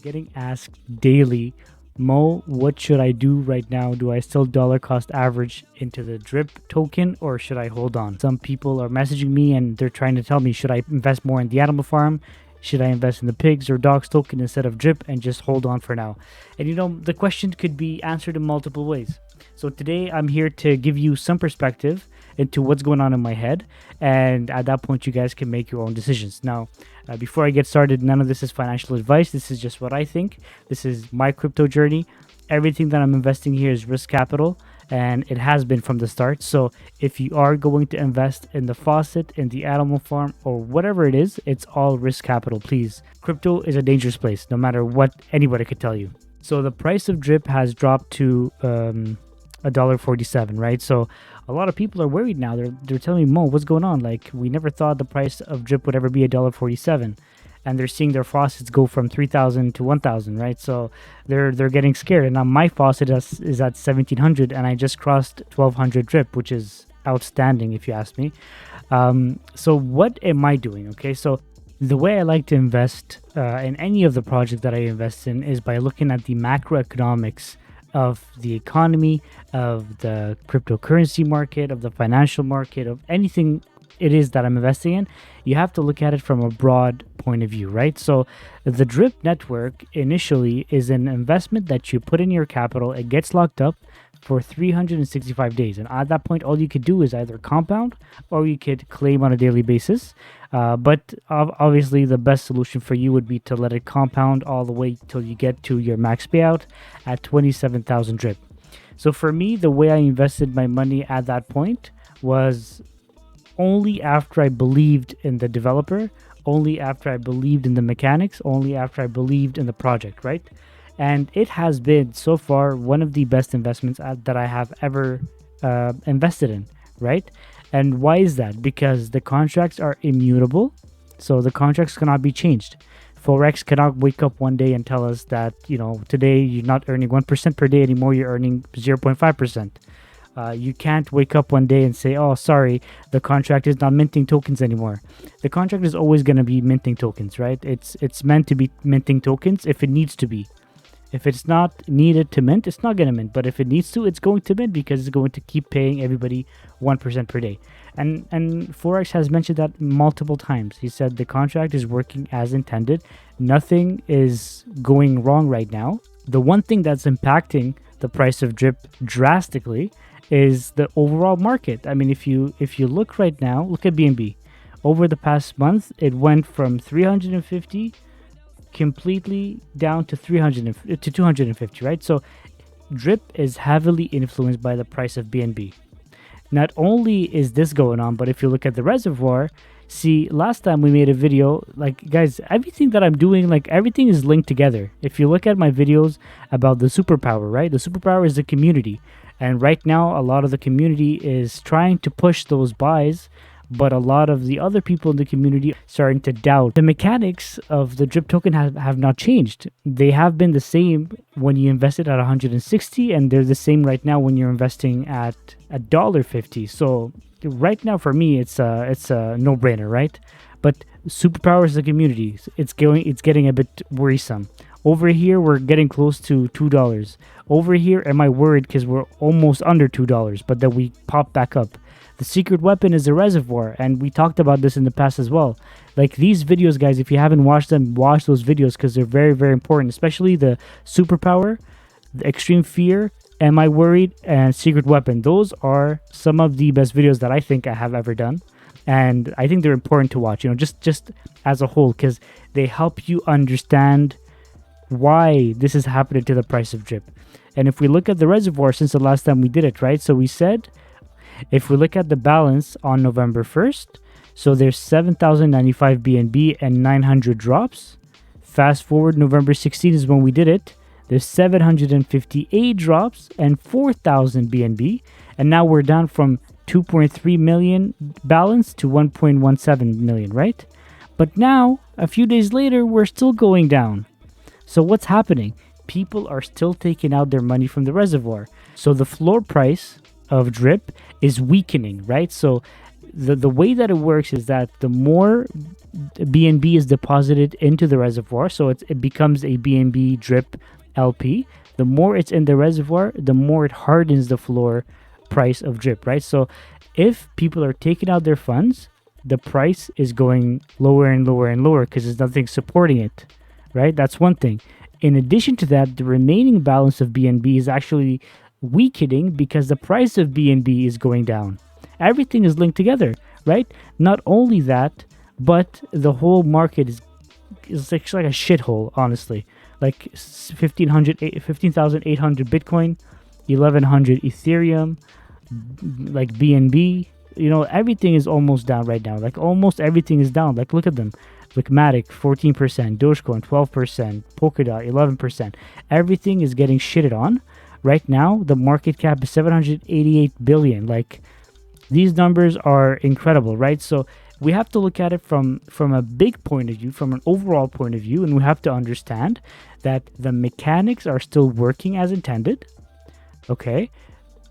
Getting asked daily, Mo, what should I do right now? Do I still dollar cost average into the drip token or should I hold on? Some people are messaging me and they're trying to tell me, should I invest more in the animal farm? Should I invest in the pigs or dogs token instead of drip and just hold on for now? And the question could be answered in multiple ways. So today I'm here to give you some perspective into what's going on in my head. And at that point, you guys can make your own decisions. Now, before I get started, none of this is financial advice. This is just what I think. This is my crypto journey. Everything that I'm investing here is risk capital, and it has been from the start. So if you are going to invest in the faucet, in the animal farm, or whatever it is, it's all risk capital, please. Crypto is a dangerous place, no matter what anybody could tell you. So the price of drip has dropped to $1.47, right? So a lot of people are worried now. They're telling me, Mo, what's going on? Like, we never thought the price of drip would ever be $1.47. And they're seeing their faucets go from 3,000 to 1,000, right? So they're getting scared. And now my faucet is at 1,700, and I just crossed 1,200 drip, which is outstanding if you ask me. So what am I doing? Okay, so the way I like to invest in any of the projects that I invest in is by looking at the macroeconomics of the economy, of the cryptocurrency market, of the financial market, of anything it is that I'm investing in. You have to look at it from a broad point of view, right? So the drip network initially is an investment that you put in your capital. It gets locked up for 365 days. And at that point, all you could do is either compound or you could claim on a daily basis. But obviously, the best solution for you would be to let it compound all the way till you get to your max payout at 27,000 drip. So for me, the way I invested my money at that point was only after I believed in the developer, only after I believed in the mechanics, only after I believed in the project, right? And it has been so far one of the best investments that I have ever invested in, right? And why is that? Because the contracts are immutable, so the contracts cannot be changed. Forex cannot wake up one day and tell us that, today you're not earning 1% per day anymore, you're earning 0.5%. You can't wake up one day and say, oh, sorry, the contract is not minting tokens anymore. The contract is always going to be minting tokens, right? It's meant to be minting tokens if it needs to be. If it's not needed to mint, it's not going to mint. But if it needs to, it's going to mint because it's going to keep paying everybody 1% per day. And Forex has mentioned that multiple times. He said the contract is working as intended. Nothing is going wrong right now. The one thing that's impacting the price of drip drastically is the overall market. I mean, if you look right now, look at BNB. Over the past month, it went from 350 completely down to 250, right? So drip is heavily influenced by the price of BNB. Not only is this going on, but if you look at the reservoir, see, last time we made a video, like, guys, everything that I'm doing, like, everything is linked together. If you look at my videos about the superpower, right? The superpower is the community. And right now, a lot of the community is trying to push those buys, but a lot of the other people in the community are starting to doubt. The mechanics of the drip token have not changed. They have been the same when you invested at 160, and they're the same right now when you're investing at $1.50. So right now, for me, it's a no-brainer, right? But superpower is the community. It's getting a bit worrisome. Over here, we're getting close to $2. Over here, am I worried because we're almost under $2, but then we pop back up. The secret weapon is the reservoir, and we talked about this in the past as well. Like, these videos, guys, if you haven't watched them, watch those videos because they're very, very important, especially the superpower, the extreme fear, am I worried, and secret weapon. Those are some of the best videos that I think I have ever done. And I think they're important to watch, just as a whole, because they help you understand why this is happening to the price of drip. And if we look at the reservoir since the last time we did it, right? So we said, if we look at the balance on November 1st, so there's 7,095 BNB and 900 drops. Fast forward, November 16th is when we did it. There's 758 drops and 4,000 BNB. And now we're down from 2.3 million balance to 1.17 million, right? But now, a few days later, we're still going down. So what's happening? People are still taking out their money from the reservoir. So the floor price of drip is weakening, right? So the way that it works is that the more BNB is deposited into the reservoir, so it becomes a BNB drip LP. The more it's in the reservoir, the more it hardens the floor price of drip, right? So if people are taking out their funds, the price is going lower and lower and lower because there's nothing supporting it, right? That's one thing. In addition to that, the remaining balance of BNB is actually weakening because the price of BNB is going down. Everything is linked together, right? Not only that, but the whole market is like a shithole, honestly. Like 15,800 Bitcoin, 1,100 Ethereum, like BNB. Everything is almost down right now. Like almost everything is down. Like look at them. Like Matic 14%, Dogecoin 12%, Polkadot 11%. Everything is getting shitted on. Right now, the market cap is 788 billion. Like these numbers are incredible, right? So we have to look at it from a big point of view, from an overall point of view, and we have to understand that the mechanics are still working as intended. Okay,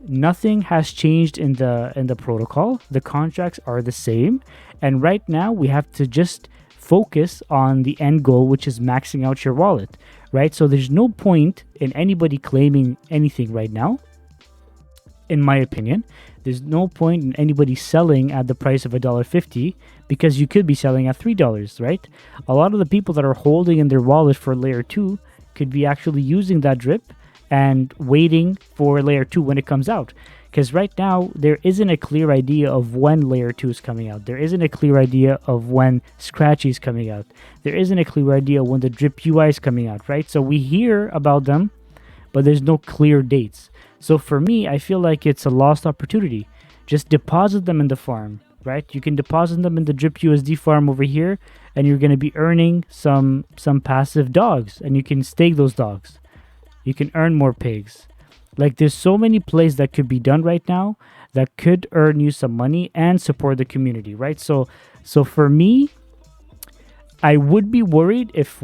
nothing has changed in the protocol. The contracts are the same, and right now we have to just focus on the end goal, which is maxing out your wallet, right? So there's no point in anybody claiming anything right now. In my opinion, there's no point in anybody selling at the price of $1.50 because you could be selling at $3, right? A lot of the people that are holding in their wallet for layer 2 could be actually using that drip and waiting for layer 2 when it comes out. Because right now, there isn't a clear idea of when layer 2 is coming out. There isn't a clear idea of when Scratchy is coming out. There isn't a clear idea when the drip UI is coming out, right? So we hear about them, but there's no clear dates. So for me, I feel like it's a lost opportunity. Just deposit them in the farm, right? You can deposit them in the Drip USD farm over here, and you're going to be earning some passive dogs, and you can stake those dogs. You can earn more pigs. Like there's so many plays that could be done right now that could earn you some money and support the community, right? So for me, I would be worried if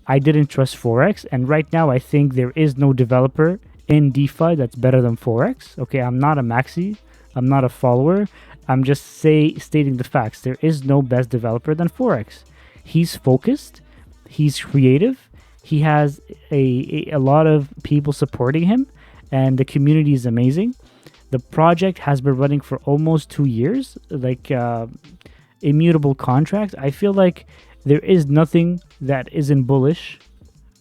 I didn't trust Forex, and right now I think there is no developer in DeFi that's better than Forex. Okay, I'm not a maxi, I'm not a follower. I'm just stating the facts. There is no best developer than Forex. He's focused, he's creative, he has a lot of people supporting him, and the community is amazing. The project has been running for almost 2 years, like immutable contracts. I feel like there is nothing that isn't bullish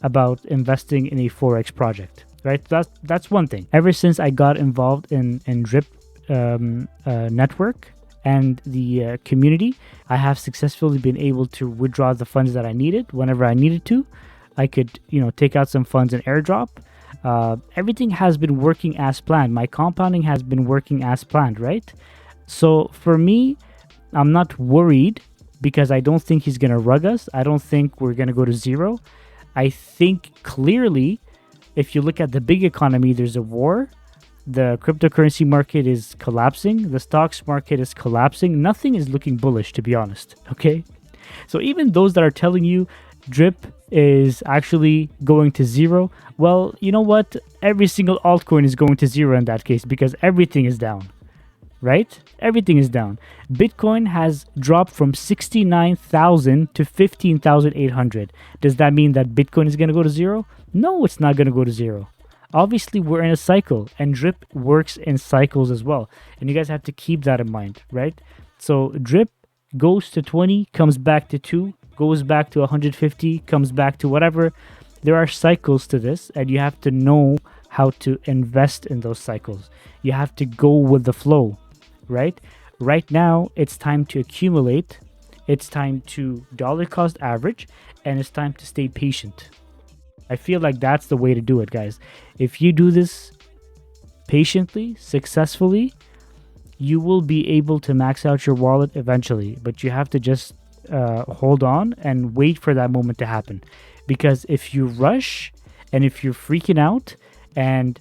about investing in a Forex project, right? That's one thing. Ever since I got involved in Drip network and the community, I have successfully been able to withdraw the funds that I needed whenever I needed to. I could, take out some funds in airdrop. Everything has been working as planned. My compounding has been working as planned, right? So for me, I'm not worried because I don't think he's going to rug us. I don't think we're going to go to zero. I think clearly, if you look at the big economy, there's a war. The cryptocurrency market is collapsing. The stocks market is collapsing. Nothing is looking bullish, to be honest. Okay? So even those that are telling you Drip is actually going to zero, well, you know what? Every single altcoin is going to zero in that case because everything is down, right? Everything is down. Bitcoin has dropped from 69,000 to 15,800. Does that mean that Bitcoin is going to go to zero? No, it's not going to go to zero. Obviously, we're in a cycle, and Drip works in cycles as well. And you guys have to keep that in mind, right? So Drip goes to 20, comes back to 2, goes back to 150, comes back to whatever. There are cycles to this, and you have to know how to invest in those cycles. You have to go with the flow, right? Right now, it's time to accumulate. It's time to dollar cost average, and it's time to stay patient. I feel like that's the way to do it, guys. If you do this patiently, successfully, you will be able to max out your wallet eventually. But you have to just hold on and wait for that moment to happen. Because if you rush and if you're freaking out and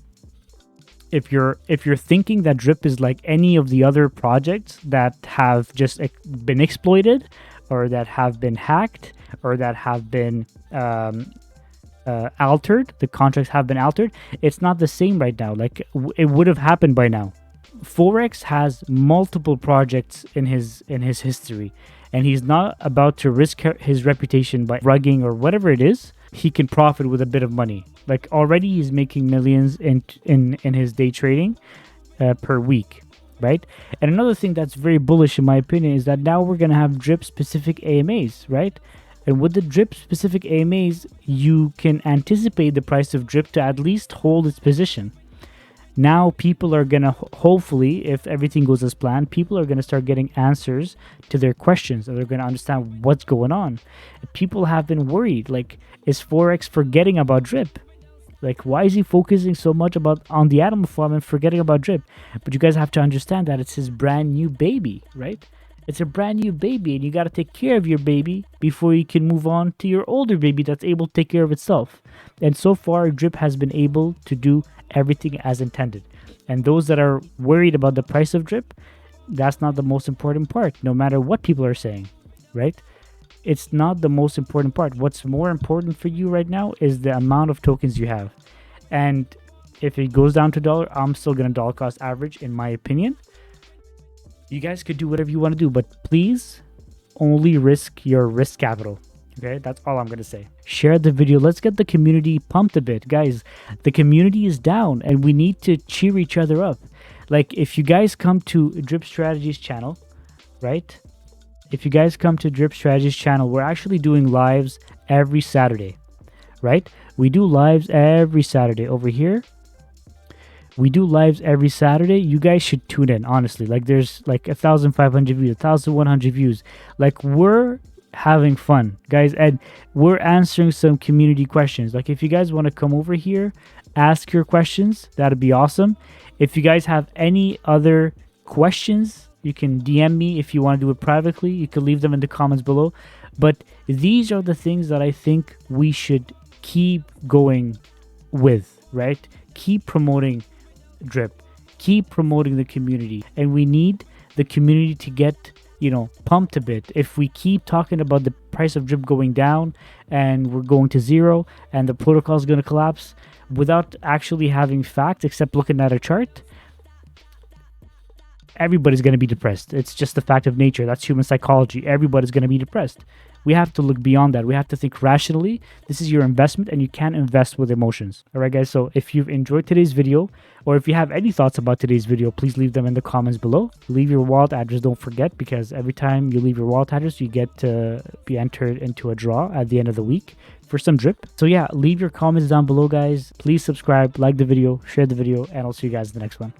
if you're thinking that Drip is like any of the other projects that have just been exploited or that have been hacked or that have been altered, the contracts have been altered, it's not the same right now. Like it would have happened by now. Forex has multiple projects in his history, and he's not about to risk his reputation by rugging or whatever it is. He can profit with a bit of money. Like already he's making millions in his day trading per week, right? And another thing that's very bullish in my opinion is that now we're going to have drip specific AMAs, right? And with the drip specific AMAs, you can anticipate the price of drip to at least hold its position. Now people are going to, hopefully, if everything goes as planned, people are going to start getting answers to their questions, and they're going to understand what's going on. People have been worried, like, is Forex forgetting about drip? Like, why is he focusing so much on the animal farm and forgetting about drip? But you guys have to understand that it's his brand new baby, right? It's a brand new baby, and you got to take care of your baby before you can move on to your older baby that's able to take care of itself. And so far, drip has been able to do everything as intended. And those that are worried about the price of drip, that's not the most important part, no matter what people are saying, right? It's not the most important part. What's more important for you right now is the amount of tokens you have. And if it goes down to dollar, I'm still going to dollar cost average, in my opinion. You guys could do whatever you want to do, but please only risk your risk capital. Okay, that's all I'm going to say. Share the video. Let's get the community pumped a bit. Guys, the community is down and we need to cheer each other up. Like, if you guys come to Drip Strategies channel, right? If you guys come to Drip Strategies channel, we're actually doing lives every Saturday, right? We do lives every Saturday over here. We do lives every Saturday. You guys should tune in, honestly. Like, there's like 1,500 views, 1,100 views. Like, we're having fun, guys, and we're answering some community questions. Like, if you guys want to come over here, ask your questions, that'd be awesome. If you guys have any other questions, you can DM me. If you want to do it privately, you can leave them in the comments below. But these are the things that I think we should keep going with, right? Keep promoting drip, keep promoting the community, and we need the community to get, you know, pumped a bit. If we keep talking about the price of drip going down and we're going to zero and the protocol is going to collapse without actually having facts except looking at a chart, everybody's going to be depressed. It's just the fact of nature. That's human psychology. Everybody's going to be depressed. We have to look beyond that. We have to think rationally. This is your investment and you can't invest with emotions. All right, guys. So if you've enjoyed today's video, or if you have any thoughts about today's video, please leave them in the comments below. Leave your wallet address. Don't forget, because every time you leave your wallet address, you get to be entered into a draw at the end of the week for some drip. So yeah, leave your comments down below, guys. Please subscribe, like the video, share the video, and I'll see you guys in the next one.